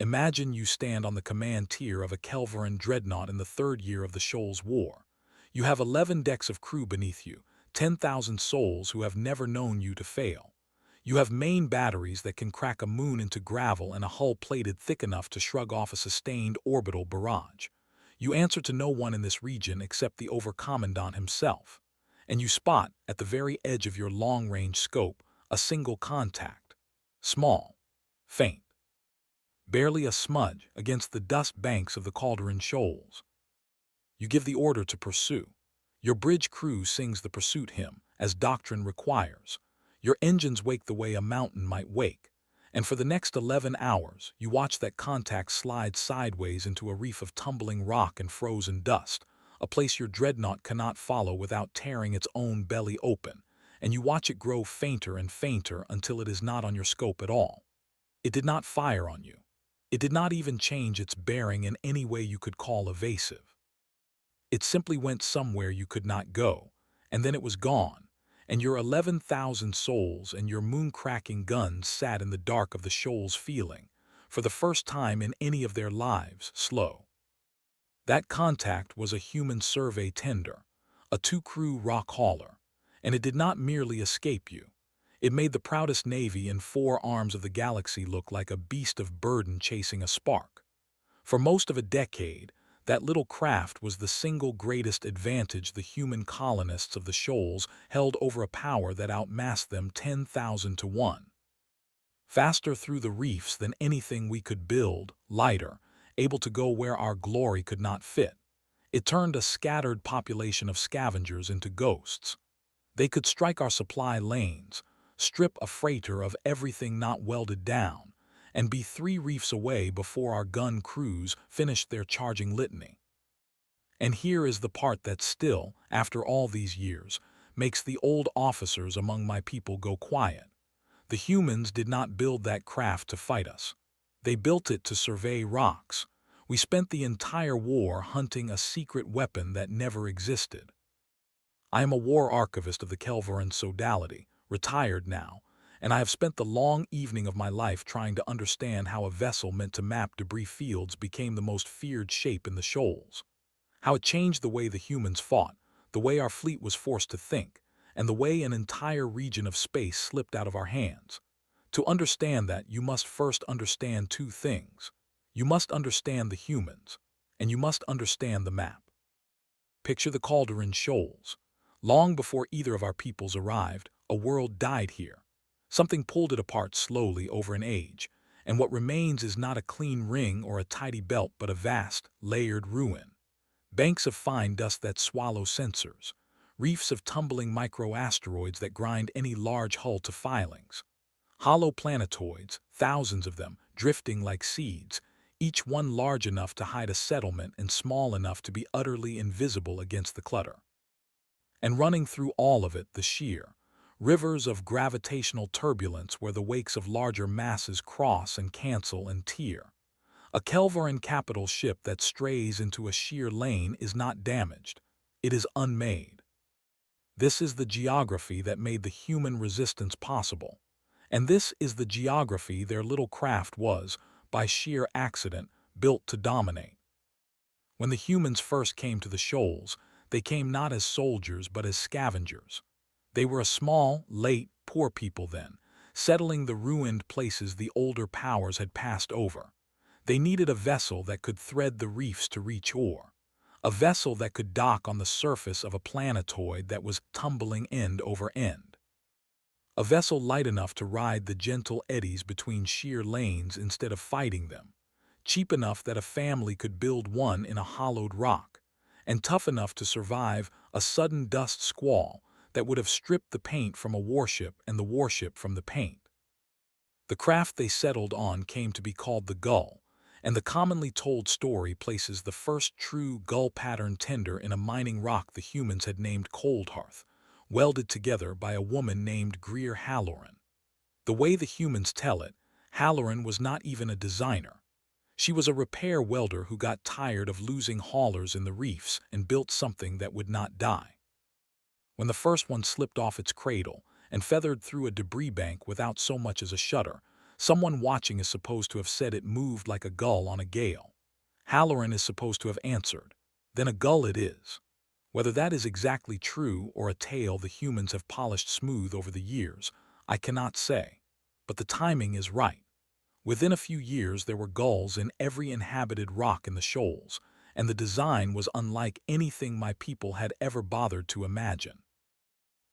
Imagine you stand on the command tier of a Kelvaran dreadnought in the third year of the Shoals War. You have 11 decks of crew beneath you, 10,000 souls who have never known you to fail. You have main batteries that can crack a moon into gravel and a hull plated thick enough to shrug off a sustained orbital barrage. You answer to no one in this region except the Overcommandant himself. And you spot, at the very edge of your long-range scope, a single contact. Small. Faint. Barely a smudge against the dust banks of the Calderon Shoals. You give the order to pursue. Your bridge crew sings the pursuit hymn, as doctrine requires. Your engines wake the way a mountain might wake. And for the next 11 hours, you watch that contact slide sideways into a reef of tumbling rock and frozen dust, a place your dreadnought cannot follow without tearing its own belly open, and you watch it grow fainter and fainter until it is not on your scope at all. It did not fire on you. It did not even change its bearing in any way you could call evasive. It simply went somewhere you could not go, and then it was gone, and your 11,000 souls and your moon-cracking guns sat in the dark of the shoals feeling, for the first time in any of their lives, slow. That contact was a human survey tender, a two-crew rock hauler, and it did not merely escape you. It made the proudest navy in 4 arms of the galaxy look like a beast of burden chasing a spark. For most of a decade, that little craft was the single greatest advantage the human colonists of the shoals held over a power that outmassed them 10,000 to 1. Faster through the reefs than anything we could build, lighter, able to go where our glory could not fit. It turned a scattered population of scavengers into ghosts. They could strike our supply lanes, strip a freighter of everything not welded down, and be 3 reefs away before our gun crews finished their charging litany. And here is the part that still, after all these years, makes the old officers among my people go quiet. The humans did not build that craft to fight us. They built it to survey rocks. We spent the entire war hunting a secret weapon that never existed. I am a war archivist of the Kelvaran Sodality, retired now, and I have spent the long evening of my life trying to understand how a vessel meant to map debris fields became the most feared shape in the shoals. How it changed the way the humans fought, the way our fleet was forced to think, and the way an entire region of space slipped out of our hands. To understand that, you must first understand 2 things. You must understand the humans, and you must understand the map. Picture the Calderon Shoals. Long before either of our peoples arrived, a world died here. Something pulled it apart slowly over an age, and what remains is not a clean ring or a tidy belt but a vast, layered ruin. Banks of fine dust that swallow sensors, reefs of tumbling microasteroids that grind any large hull to filings, hollow planetoids, thousands of them, drifting like seeds, each one large enough to hide a settlement and small enough to be utterly invisible against the clutter. And running through all of it, the sheer rivers of gravitational turbulence where the wakes of larger masses cross and cancel and tear. A Kelvaran capital ship that strays into a sheer lane is not damaged. It is unmade. This is the geography that made the human resistance possible. And this is the geography their little craft was, by sheer accident, built to dominate. When the humans first came to the shoals, they came not as soldiers but as scavengers. They were a small, late, poor people then, settling the ruined places the older powers had passed over. They needed a vessel that could thread the reefs to reach ore, a vessel that could dock on the surface of a planetoid that was tumbling end over end. A vessel light enough to ride the gentle eddies between sheer lanes instead of fighting them, cheap enough that a family could build one in a hollowed rock, and tough enough to survive a sudden dust squall that would have stripped the paint from a warship and the warship from the paint. The craft they settled on came to be called the Gull, and the commonly told story places the first true gull-pattern tender in a mining rock the humans had named Coldhearth, welded together by a woman named Greer Halloran. The way the humans tell it, Halloran was not even a designer. She was a repair welder who got tired of losing haulers in the reefs and built something that would not die. When the first one slipped off its cradle and feathered through a debris bank without so much as a shudder, Someone watching is supposed to have said it moved like a gull on a gale. Halloran is supposed to have answered, "Then a gull it is." Whether that is exactly true or a tale the humans have polished smooth over the years, I cannot say. But the timing is right. Within a few years there were gulls in every inhabited rock in the shoals, and the design was unlike anything my people had ever bothered to imagine.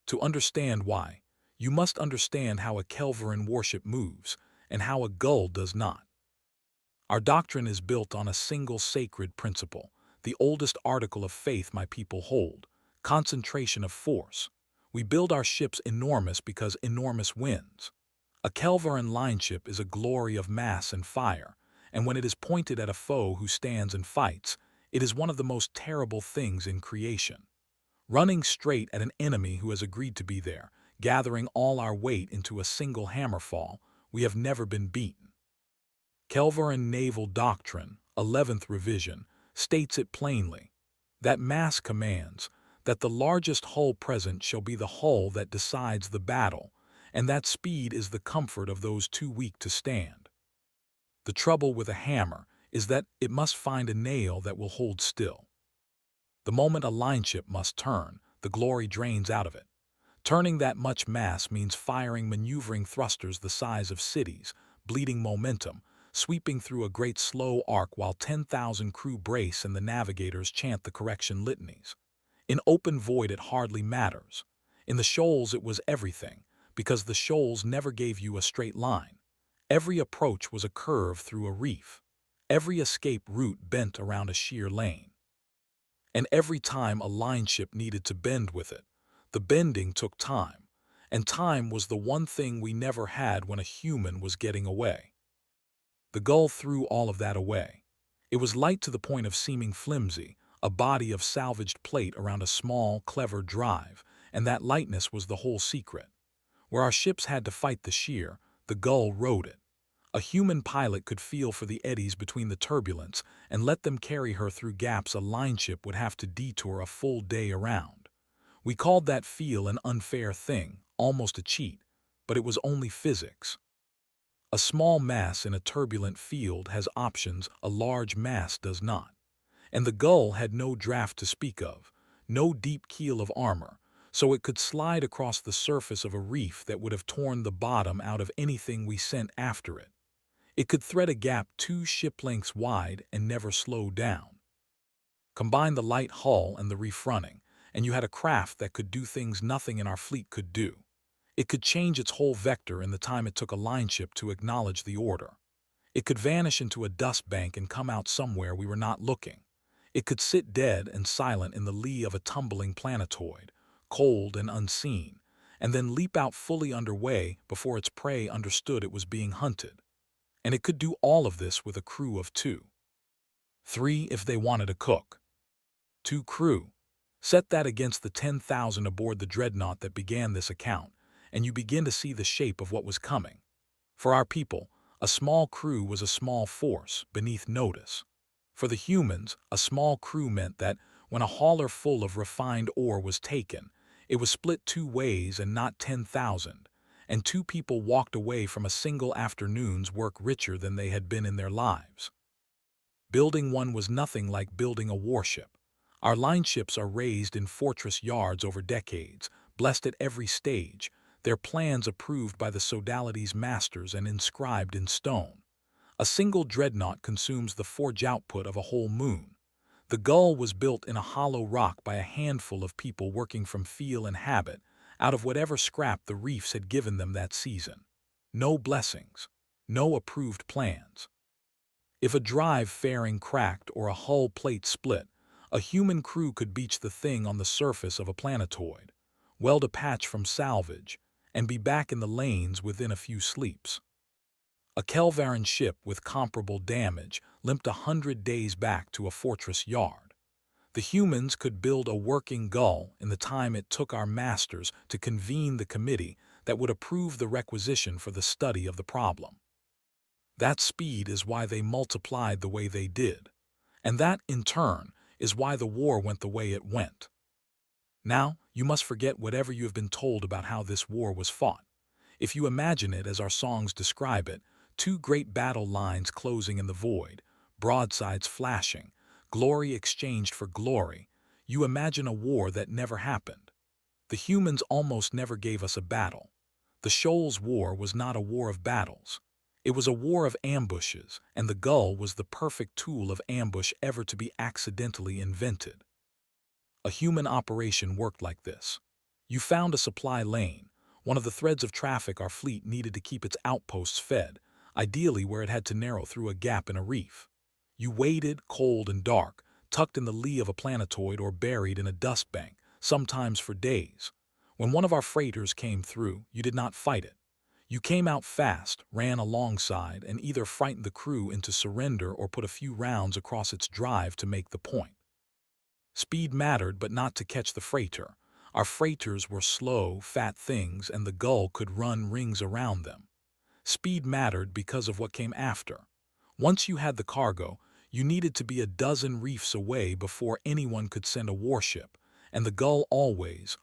To understand why, you must understand how a Kelveran warship moves, and how a gull does not. Our doctrine is built on a single sacred principle, the oldest article of faith my people hold: concentration of force. We build our ships enormous because enormous wins. A Kelveran line ship is a glory of mass and fire, and when it is pointed at a foe who stands and fights, it is one of the most terrible things in creation. Running straight at an enemy who has agreed to be there, gathering all our weight into a single hammerfall, we have never been beaten. Kelveran Naval Doctrine, 11th Revision, states it plainly, that mass commands, that the largest hull present shall be the hull that decides the battle, and that speed is the comfort of those too weak to stand. The trouble with a hammer is that it must find a nail that will hold still. The moment a line ship must turn, the glory drains out of it. Turning that much mass means firing maneuvering thrusters the size of cities, bleeding momentum, sweeping through a great slow arc while 10,000 crew brace and the navigators chant the correction litanies. In open void it hardly matters. In the shoals it was everything, because the shoals never gave you a straight line. Every approach was a curve through a reef. Every escape route bent around a sheer lane. And every time a line ship needed to bend with it, the bending took time, and time was the one thing we never had when a human was getting away. The gull threw all of that away. It was light to the point of seeming flimsy, a body of salvaged plate around a small, clever drive, and that lightness was the whole secret. Where our ships had to fight the sheer, the gull rode it. A human pilot could feel for the eddies between the turbulence and let them carry her through gaps a line ship would have to detour a full day around. We called that feel an unfair thing, almost a cheat, but it was only physics. A small mass in a turbulent field has options a large mass does not. And the gull had no draft to speak of, no deep keel of armor, so it could slide across the surface of a reef that would have torn the bottom out of anything we sent after it. It could thread a gap 2 ship lengths wide and never slow down. Combine the light hull and the reef running, and you had a craft that could do things nothing in our fleet could do. It could change its whole vector in the time it took a line ship to acknowledge the order. It could vanish into a dust bank and come out somewhere we were not looking. It could sit dead and silent in the lee of a tumbling planetoid, cold and unseen, and then leap out fully underway before its prey understood it was being hunted. And it could do all of this with a crew of 2. 3 if they wanted a cook. 2 crew. Set that against the 10,000 aboard the dreadnought that began this account, and you begin to see the shape of what was coming. For our people, a small crew was a small force, beneath notice. For the humans, a small crew meant that, when a hauler full of refined ore was taken, it was split 2 ways and not 10,000, and 2 people walked away from a single afternoon's work richer than they had been in their lives. Building one was nothing like building a warship. Our line ships are raised in fortress yards over decades, blessed at every stage, their plans approved by the sodality's masters and inscribed in stone. A single dreadnought consumes the forge output of a whole moon. The gull was built in a hollow rock by a handful of people working from feel and habit, out of whatever scrap the reefs had given them that season. No blessings, no approved plans. If a drive fairing cracked or a hull plate split, a human crew could beach the thing on the surface of a planetoid, weld a patch from salvage, and be back in the lanes within a few sleeps. A Kelveran ship with comparable damage limped 100 days back to a fortress yard. The humans could build a working gull in the time it took our masters to convene the committee that would approve the requisition for the study of the problem. That speed is why they multiplied the way they did, and that, in turn, is why the war went the way it went. Now, you must forget whatever you have been told about how this war was fought. If you imagine it as our songs describe it, two great battle lines closing in the void, broadsides flashing, glory exchanged for glory. You imagine a war that never happened. The humans almost never gave us a battle. The Shoals War was not a war of battles. It was a war of ambushes, and the gull was the perfect tool of ambush ever to be accidentally invented. A human operation worked like this. You found a supply lane, one of the threads of traffic our fleet needed to keep its outposts fed, ideally where it had to narrow through a gap in a reef. You waited, cold and dark, tucked in the lee of a planetoid or buried in a dust bank, sometimes for days. When one of our freighters came through, you did not fight it. You came out fast, ran alongside, and either frightened the crew into surrender or put a few rounds across its drive to make the point. Speed mattered, but not to catch the freighter. Our freighters were slow, fat things, and the gull could run rings around them. Speed mattered because of what came after. Once you had the cargo, you needed to be a dozen reefs away before anyone could send a warship, and the gull always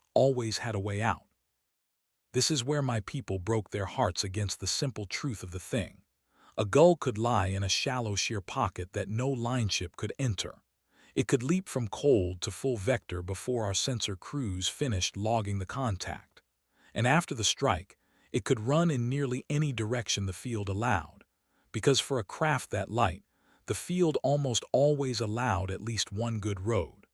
had a way out. This is where my people broke their hearts against the simple truth of the thing. A gull could lie in a shallow sheer pocket that no line ship could enter. It could leap from cold to full vector before our sensor crews finished logging the contact. And after the strike, it could run in nearly any direction the field allowed, because for a craft that light, the field almost always allowed at least one good road.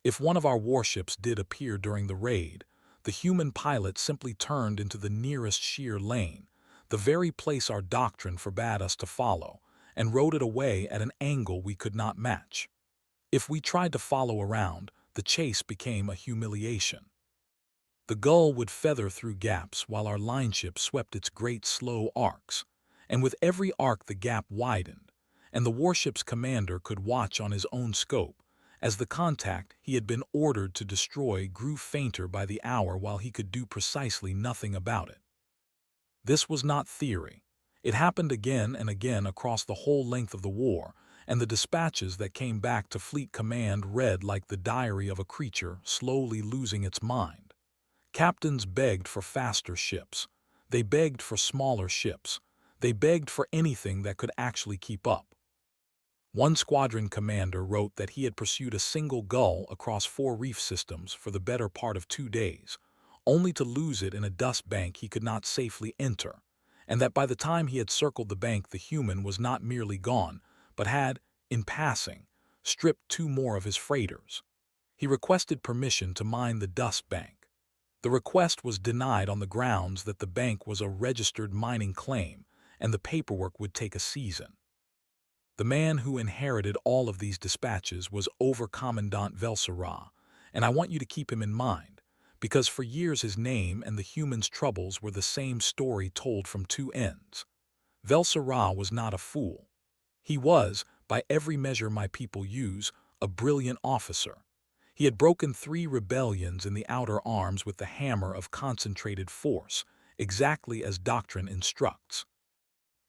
If one of our warships did appear during the raid, the human pilot simply turned into the nearest sheer lane, the very place our doctrine forbade us to follow, and rode it away at an angle we could not match. If we tried to follow around, the chase became a humiliation. The gull would feather through gaps while our line ship swept its great slow arcs, and with every arc the gap widened, and the warship's commander could watch on his own scope, as the contact he had been ordered to destroy grew fainter by the hour while he could do precisely nothing about it. This was not theory. It happened again and again across the whole length of the war, and the dispatches that came back to Fleet Command read like the diary of a creature slowly losing its mind. Captains begged for faster ships. They begged for smaller ships. They begged for anything that could actually keep up. One squadron commander wrote that he had pursued a single gull across 4 reef systems for the better part of 2 days, only to lose it in a dust bank he could not safely enter, and that by the time he had circled the bank the human was not merely gone, but had, in passing, stripped 2 more of his freighters. He requested permission to mine the dust bank. The request was denied on the grounds that the bank was a registered mining claim, and the paperwork would take a season. The man who inherited all of these dispatches was Overcommandant Velsera, and I want you to keep him in mind, because for years his name and the humans' troubles were the same story told from 2 ends. Velsera was not a fool. He was, by every measure my people use, a brilliant officer. He had broken 3 rebellions in the outer arms with the hammer of concentrated force, exactly as doctrine instructs.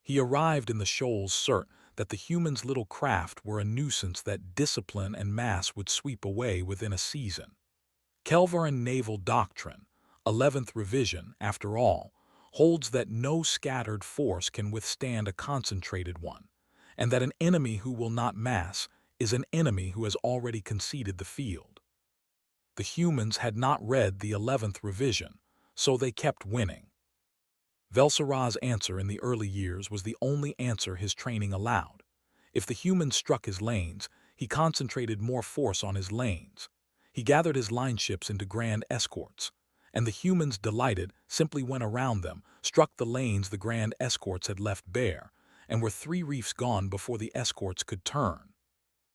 He arrived in the Shoals certain that the humans' little craft were a nuisance that discipline and mass would sweep away within a season. Kelvaran naval doctrine, 11th revision, after all, holds that no scattered force can withstand a concentrated one, and that an enemy who will not mass is an enemy who has already conceded the field. The humans had not read the 11th revision, so they kept winning. Velsera's answer in the early years was the only answer his training allowed. If the humans struck his lanes, he concentrated more force on his lanes. He gathered his line ships into grand escorts, and the humans, delighted, simply went around them, struck the lanes the grand escorts had left bare, and were 3 reefs gone before the escorts could turn.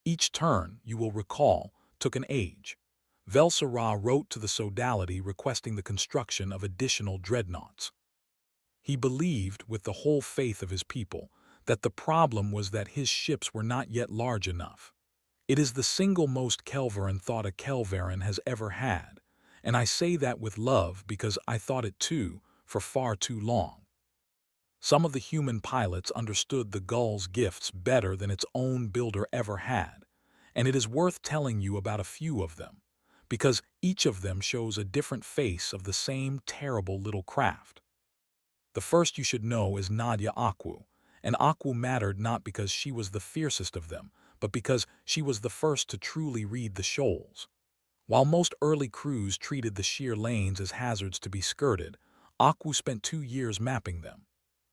Each turn, you will recall, took an age. Velsera wrote to the sodality requesting the construction of additional dreadnoughts. He believed, with the whole faith of his people, that the problem was that his ships were not yet large enough. It is the single most Kelvaran thought a Kelvaran has ever had, and I say that with love because I thought it too for far too long. Some of the human pilots understood the gull's gifts better than its own builder ever had, and it is worth telling you about a few of them, because each of them shows a different face of the same terrible little craft. The first you should know is Nadia Akwu, and Akwu mattered not because she was the fiercest of them, but because she was the first to truly read the shoals. While most early crews treated the sheer lanes as hazards to be skirted, Akwu spent 2 years mapping them.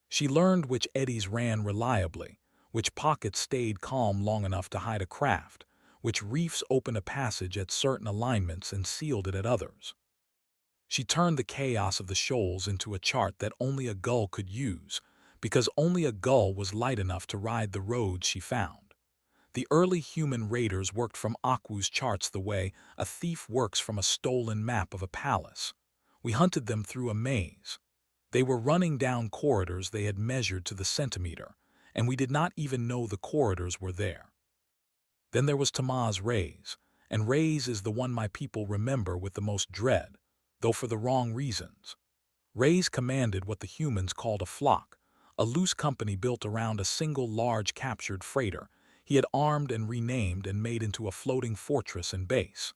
She learned which eddies ran reliably, which pockets stayed calm long enough to hide a craft, which reefs opened a passage at certain alignments and sealed it at others. She turned the chaos of the shoals into a chart that only a gull could use, because only a gull was light enough to ride the roads she found. The early human raiders worked from Akwu's charts the way a thief works from a stolen map of a palace. We hunted them through a maze. They were running down corridors they had measured to the centimeter, and we did not even know the corridors were there. Then there was Tamaz Ray's, and Ray's is the one my people remember with the most dread, though for the wrong reasons. Ray's commanded what the humans called a flock, a loose company built around a single large captured freighter he had armed and renamed and made into a floating fortress and base.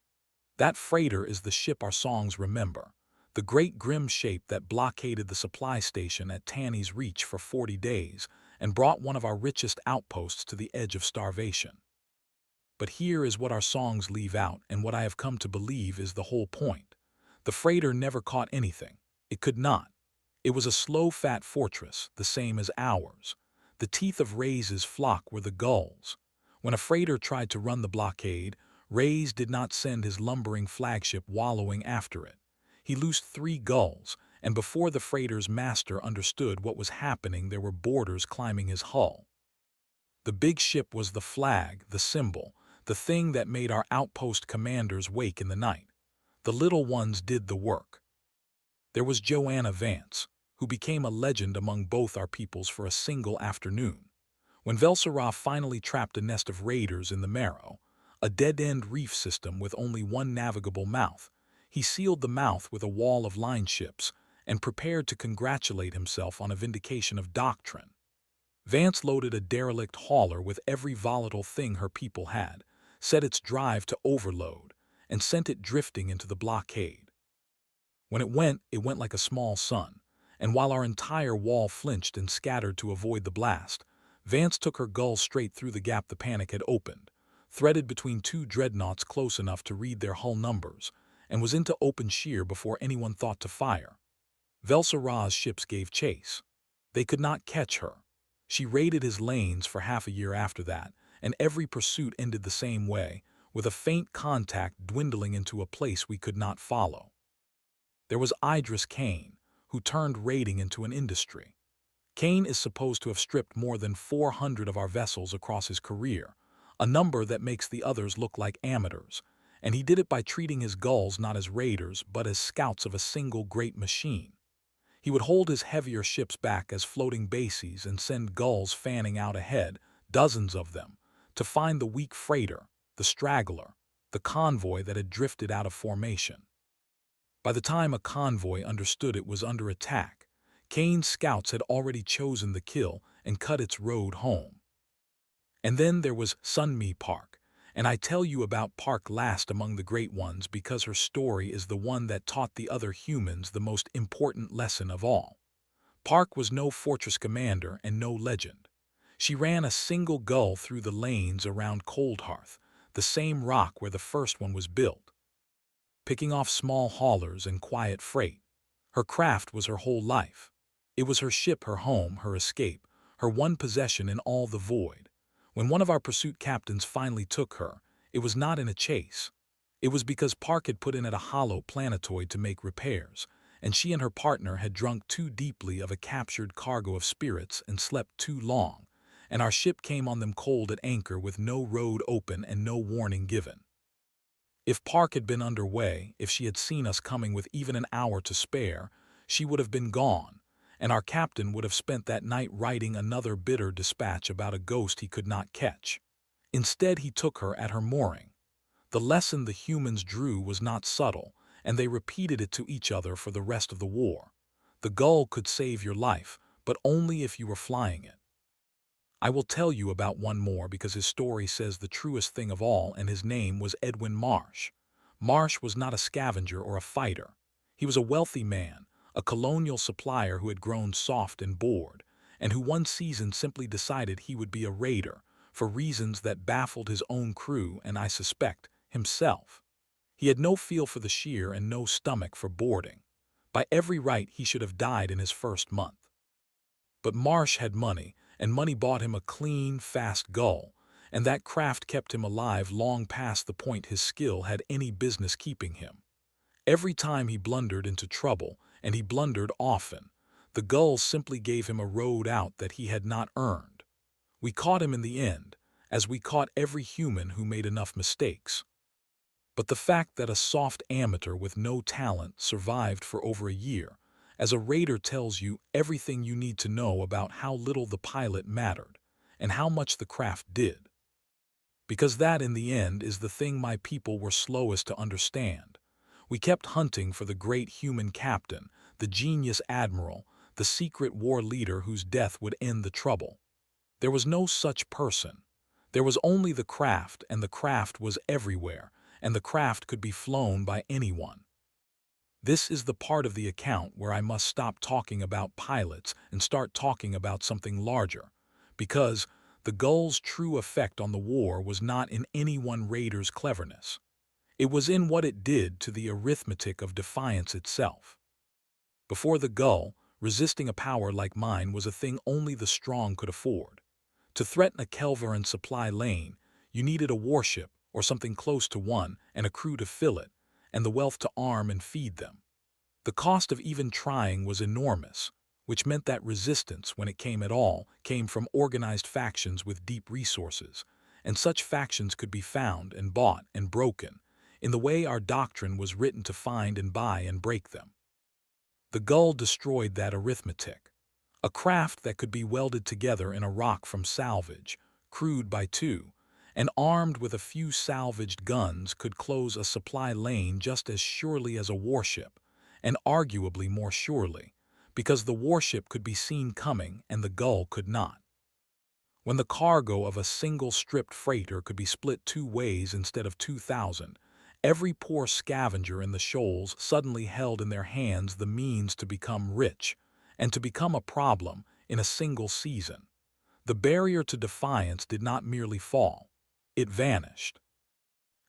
That freighter is the ship our songs remember, the great grim shape that blockaded the supply station at Tanny's Reach for 40 days and brought one of our richest outposts to the edge of starvation. But here is what our songs leave out and what I have come to believe is the whole point. The freighter never caught anything. It could not. It was a slow, fat fortress, the same as ours. The teeth of Ray's flock were the gulls. When a freighter tried to run the blockade, Ray's did not send his lumbering flagship wallowing after it. He loosed 3 gulls, and before the freighter's master understood what was happening, there were boarders climbing his hull. The big ship was the flag, the symbol, the thing that made our outpost commanders wake in the night. The little ones did the work. There was Joanna Vance, who became a legend among both our peoples for a single afternoon. When Velsarov finally trapped a nest of raiders in the Marrow, a dead-end reef system with only one navigable mouth, he sealed the mouth with a wall of line ships and prepared to congratulate himself on a vindication of doctrine. Vance loaded a derelict hauler with every volatile thing her people had, set its drive to overload, and sent it drifting into the blockade. When it went like a small sun, and while our entire wall flinched and scattered to avoid the blast, Vance took her gull straight through the gap the panic had opened, threaded between 2 dreadnoughts close enough to read their hull numbers, and was into open sheer before anyone thought to fire. Velsaraz's ships gave chase. They could not catch her. She raided his lanes for half a year after that, and every pursuit ended the same way, with a faint contact dwindling into a place we could not follow. There was Idris Kane, who turned raiding into an industry. Kane is supposed to have stripped more than 400 of our vessels across his career, a number that makes the others look like amateurs, and he did it by treating his gulls not as raiders but as scouts of a single great machine. He would hold his heavier ships back as floating bases and send gulls fanning out ahead, dozens of them, to find the weak freighter, the straggler, the convoy that had drifted out of formation. By the time a convoy understood it was under attack, Kane's scouts had already chosen the kill and cut its road home. And then there was Sunmi Park, and I tell you about Park last among the great ones because her story is the one that taught the other humans the most important lesson of all. Park was no fortress commander and no legend. She ran a single gull through the lanes around Coldhearth, the same rock where the first one was built, picking off small haulers and quiet freight. Her craft was her whole life. It was her ship, her home, her escape, her one possession in all the void. When one of our pursuit captains finally took her, it was not in a chase. It was because Park had put in at a hollow planetoid to make repairs, and she and her partner had drunk too deeply of a captured cargo of spirits and slept too long, and our ship came on them cold at anchor with no road open and no warning given. If Park had been underway, if she had seen us coming with even an hour to spare, she would have been gone, and our captain would have spent that night writing another bitter dispatch about a ghost he could not catch. Instead, he took her at her mooring. The lesson the humans drew was not subtle, and they repeated it to each other for the rest of the war. The gull could save your life, but only if you were flying it. I will tell you about one more because his story says the truest thing of all, and his name was Edwin Marsh. Marsh was not a scavenger or a fighter. He was a wealthy man, a colonial supplier who had grown soft and bored, and who one season simply decided he would be a raider for reasons that baffled his own crew and, I suspect, himself. He had no feel for the sheer and no stomach for boarding. By every right, he should have died in his first month. But Marsh had money, and money bought him a clean, fast gull, and that craft kept him alive long past the point his skill had any business keeping him. Every time he blundered into trouble, and he blundered often, the gulls simply gave him a road out that he had not earned. We caught him in the end, as we caught every human who made enough mistakes. But the fact that a soft amateur with no talent survived for over a year, as a raider, tells you everything you need to know about how little the pilot mattered, and how much the craft did. Because that, in the end, is the thing my people were slowest to understand. We kept hunting for the great human captain, the genius admiral, the secret war leader whose death would end the trouble. There was no such person. There was only the craft, and the craft was everywhere, and the craft could be flown by anyone. This is the part of the account where I must stop talking about pilots and start talking about something larger, because the gull's true effect on the war was not in any one raider's cleverness. It was in what it did to the arithmetic of defiance itself. Before the gull, resisting a power like mine was a thing only the strong could afford. To threaten a Kelvaran supply lane, you needed a warship, or something close to one, and a crew to fill it, and the wealth to arm and feed them. The cost of even trying was enormous, which meant that resistance, when it came at all, came from organized factions with deep resources, and such factions could be found and bought and broken, in the way our doctrine was written to find and buy and break them. The gull destroyed that arithmetic. A craft that could be welded together in a rock from salvage, crewed by two, and armed with a few salvaged guns could close a supply lane just as surely as a warship, and arguably more surely, because the warship could be seen coming and the gull could not. When the cargo of a single stripped freighter could be split two ways instead of 2,000, every poor scavenger in the shoals suddenly held in their hands the means to become rich, and to become a problem in a single season. The barrier to defiance did not merely fall, it vanished.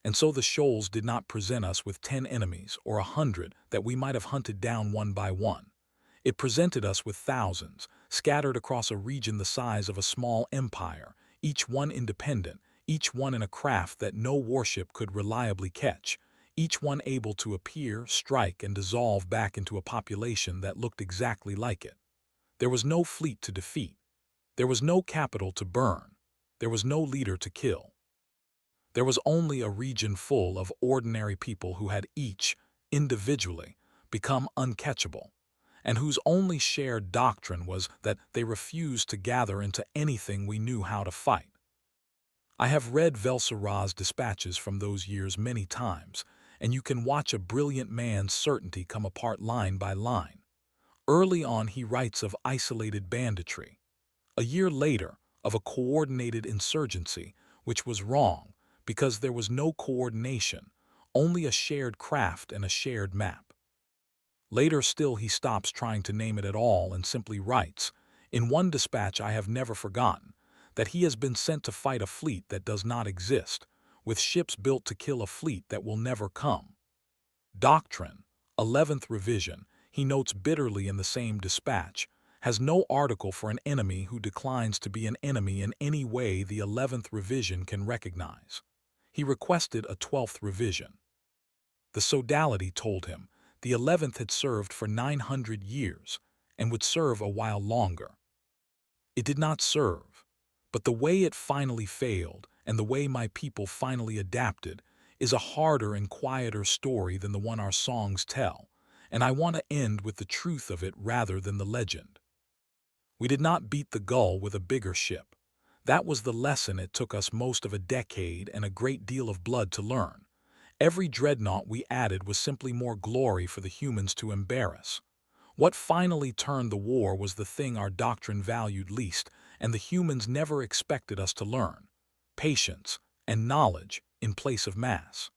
And so the shoals did not present us with 10 enemies or 100 that we might have hunted down one by one. It presented us with thousands, scattered across a region the size of a small empire, each one independent, each one in a craft that no warship could reliably catch, each one able to appear, strike, and dissolve back into a population that looked exactly like it. There was no fleet to defeat. There was no capital to burn. There was no leader to kill. There was only a region full of ordinary people who had each, individually, become uncatchable, and whose only shared doctrine was that they refused to gather into anything we knew how to fight. I have read Velsaraz's dispatches from those years many times, and you can watch a brilliant man's certainty come apart line by line. Early on he writes of isolated banditry. A year later, of a coordinated insurgency, which was wrong, because there was no coordination, only a shared craft and a shared map. Later still he stops trying to name it at all and simply writes, in one dispatch I have never forgotten, that he has been sent to fight a fleet that does not exist, with ships built to kill a fleet that will never come. Doctrine, 11th revision, he notes bitterly in the same dispatch, has no article for an enemy who declines to be an enemy in any way the 11th revision can recognize. He requested a 12th revision. The sodality told him the 11th had served for 900 years and would serve a while longer. It did not serve, but the way it finally failed and the way my people finally adapted is a harder and quieter story than the one our songs tell, and I want to end with the truth of it rather than the legend. We did not beat the gull with a bigger ship. That was the lesson it took us most of a decade and a great deal of blood to learn. Every dreadnought we added was simply more glory for the humans to embarrass. What finally turned the war was the thing our doctrine valued least, and the humans never expected us to learn: patience and knowledge in place of mass.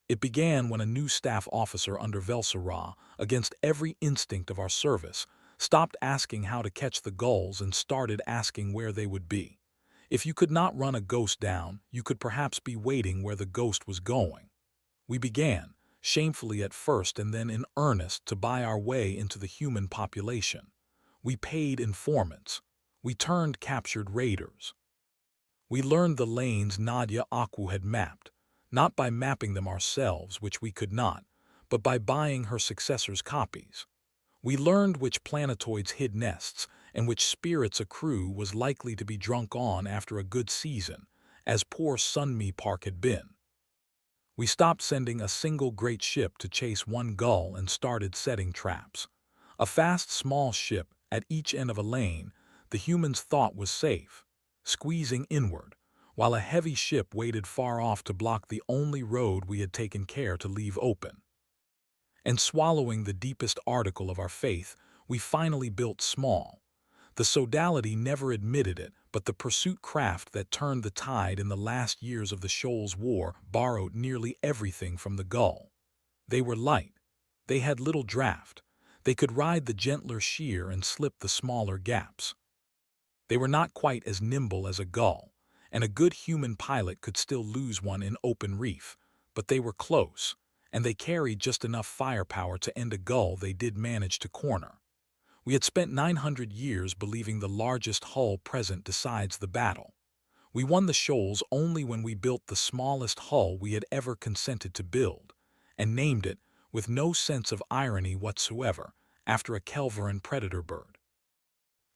It began when a new staff officer under Velsera, against every instinct of our service, stopped asking how to catch the gulls and started asking where they would be. If you could not run a ghost down, you could perhaps be waiting where the ghost was going. We began, shamefully at first and then in earnest, to buy our way into the human population. We paid informants. We turned captured raiders. We learned the lanes Nadia Aku had mapped, not by mapping them ourselves, which we could not, but by buying her successor's copies. We learned which planetoids hid nests and which spirits a crew was likely to be drunk on after a good season, as poor Sunmi Park had been. We stopped sending a single great ship to chase one gull and started setting traps. A fast, small ship at each end of a lane, the humans thought was safe, squeezing inward, while a heavy ship waited far off to block the only road we had taken care to leave open. And swallowing the deepest article of our faith, we finally built small. The sodality never admitted it, but the pursuit craft that turned the tide in the last years of the Shoals War borrowed nearly everything from the gull. They were light. They had little draft. They could ride the gentler sheer and slip the smaller gaps. They were not quite as nimble as a gull, and a good human pilot could still lose one in open reef, but they were close, and they carried just enough firepower to end a gull they did manage to corner. We had spent 900 years believing the largest hull present decides the battle. We won the shoals only when we built the smallest hull we had ever consented to build, and named it, with no sense of irony whatsoever, after a Kelveran predator bird.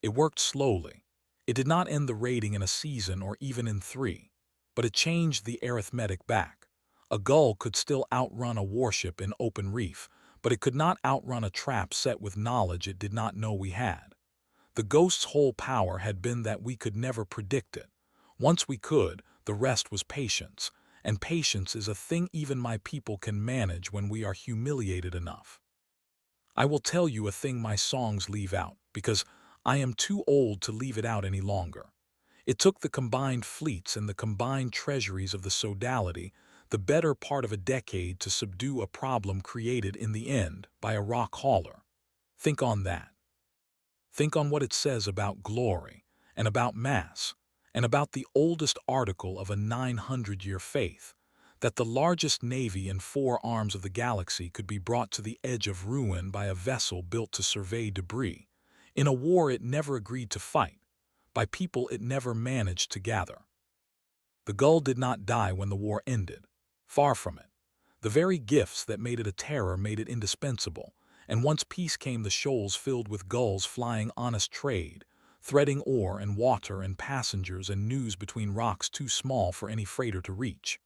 It worked slowly. It did not end the raiding in a season or even in 3, but it changed the arithmetic back. A gull could still outrun a warship in open reef, but it could not outrun a trap set with knowledge it did not know we had. The ghost's whole power had been that we could never predict it. Once we could, the rest was patience, and patience is a thing even my people can manage when we are humiliated enough. I will tell you a thing my songs leave out, because I am too old to leave it out any longer. It took the combined fleets and the combined treasuries of the sodality the better part of a decade to subdue a problem created in the end by a rock hauler. Think on that. Think on what it says about glory, and about mass, and about the oldest article of a 900-year faith, that the largest navy in 4 arms of the galaxy could be brought to the edge of ruin by a vessel built to survey debris, in a war it never agreed to fight, by people it never managed to gather. The gull did not die when the war ended. Far from it. The very gifts that made it a terror made it indispensable, and once peace came the shoals filled with gulls flying honest trade, threading ore and water and passengers and news between rocks too small for any freighter to reach.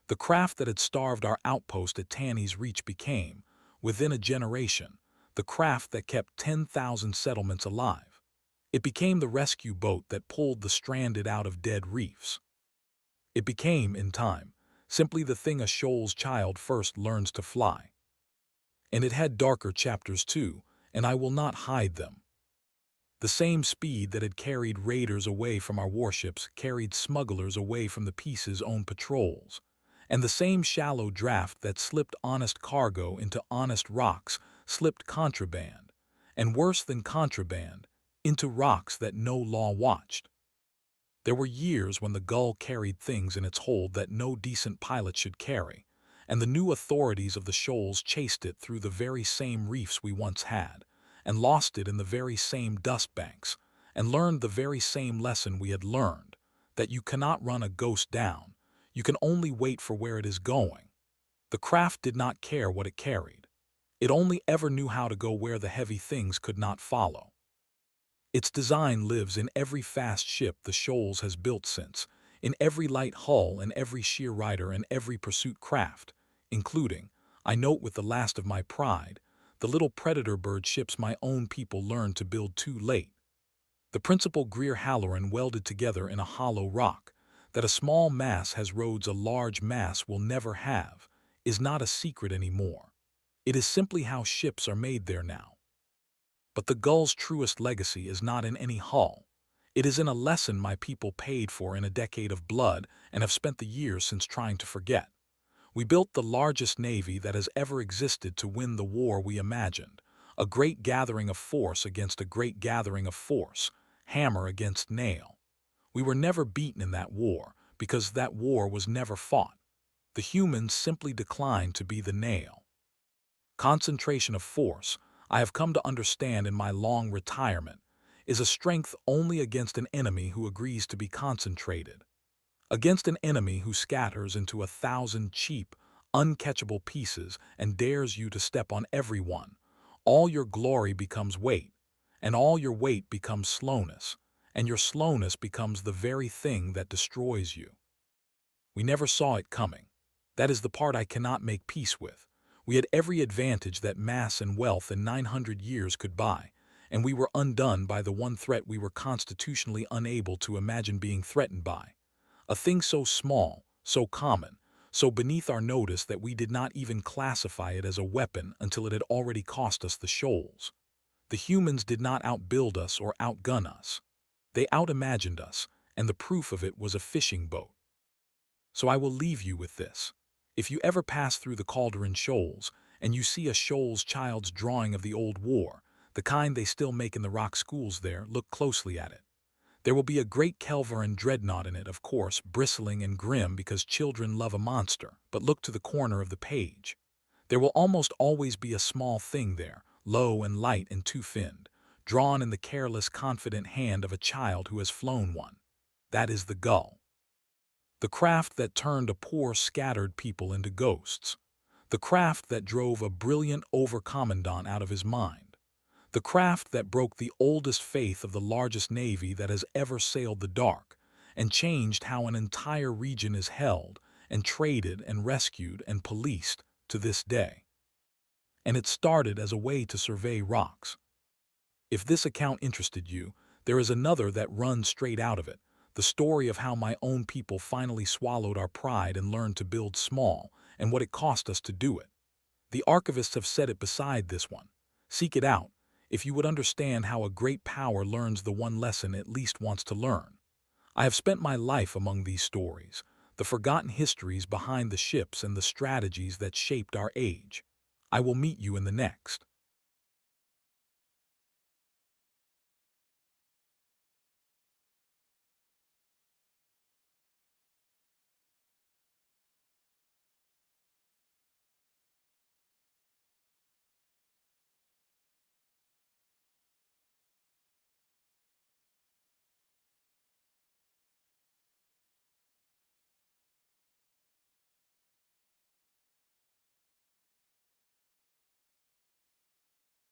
The craft that had starved our outpost at Tanny's Reach became, within a generation, the craft that kept 10,000 settlements alive. It became the rescue boat that pulled the stranded out of dead reefs. It became, in time, simply the thing a shoal's child first learns to fly. And it had darker chapters too, and I will not hide them. The same speed that had carried raiders away from our warships carried smugglers away from the Peace's own patrols, and the same shallow draft that slipped honest cargo into honest rocks slipped contraband, and worse than contraband, into rocks that no law watched. There were years when the gull carried things in its hold that no decent pilot should carry, and the new authorities of the shoals chased it through the very same reefs we once had, and lost it in the very same dust banks, and learned the very same lesson we had learned, that you cannot run a ghost down, you can only wait for where it is going. The craft did not care what it carried. It only ever knew how to go where the heavy things could not follow. Its design lives in every fast ship the Shoals has built since, in every light hull and every sheer rider and every pursuit craft, including, I note with the last of my pride, the little predator bird ships my own people learned to build too late. The principal Greer Halloran welded together in a hollow rock, that a small mass has roads a large mass will never have, is not a secret anymore. It is simply how ships are made there now. But the gull's truest legacy is not in any hull. It is in a lesson my people paid for in a decade of blood and have spent the years since trying to forget. We built the largest navy that has ever existed to win the war we imagined, a great gathering of force against a great gathering of force, hammer against nail. We were never beaten in that war, because that war was never fought. The humans simply declined to be the nail. Concentration of force, I have come to understand in my long retirement, is a strength only against an enemy who agrees to be concentrated. Against an enemy who scatters into 1,000 cheap, uncatchable pieces and dares you to step on every one, all your glory becomes weight, and all your weight becomes slowness, and your slowness becomes the very thing that destroys you. We never saw it coming. That is the part I cannot make peace with. We had every advantage that mass and wealth in 900 years could buy, and we were undone by the one threat we were constitutionally unable to imagine being threatened by. A thing so small, so common, so beneath our notice that we did not even classify it as a weapon until it had already cost us the shoals. The humans did not outbuild us or outgun us. They out-imagined us, and the proof of it was a fishing boat. So I will leave you with this. If you ever pass through the Calderon Shoals, and you see a Shoals child's drawing of the old war, the kind they still make in the rock schools there, look closely at it. There will be a great Kelvin dreadnought in it, of course, bristling and grim because children love a monster, but look to the corner of the page. There will almost always be a small thing there, low and light and two-finned, drawn in the careless, confident hand of a child who has flown one. That is the gull. The craft that turned a poor, scattered people into ghosts. The craft that drove a brilliant overcommandant out of his mind. The craft that broke the oldest faith of the largest navy that has ever sailed the dark, and changed how an entire region is held, and traded and rescued and policed to this day. And it started as a way to survey rocks. If this account interested you, there is another that runs straight out of it, the story of how my own people finally swallowed our pride and learned to build small, and what it cost us to do it. The archivists have set it beside this one. Seek it out, if you would understand how a great power learns the one lesson it least wants to learn. I have spent my life among these stories, the forgotten histories behind the ships and the strategies that shaped our age. I will meet you in the next.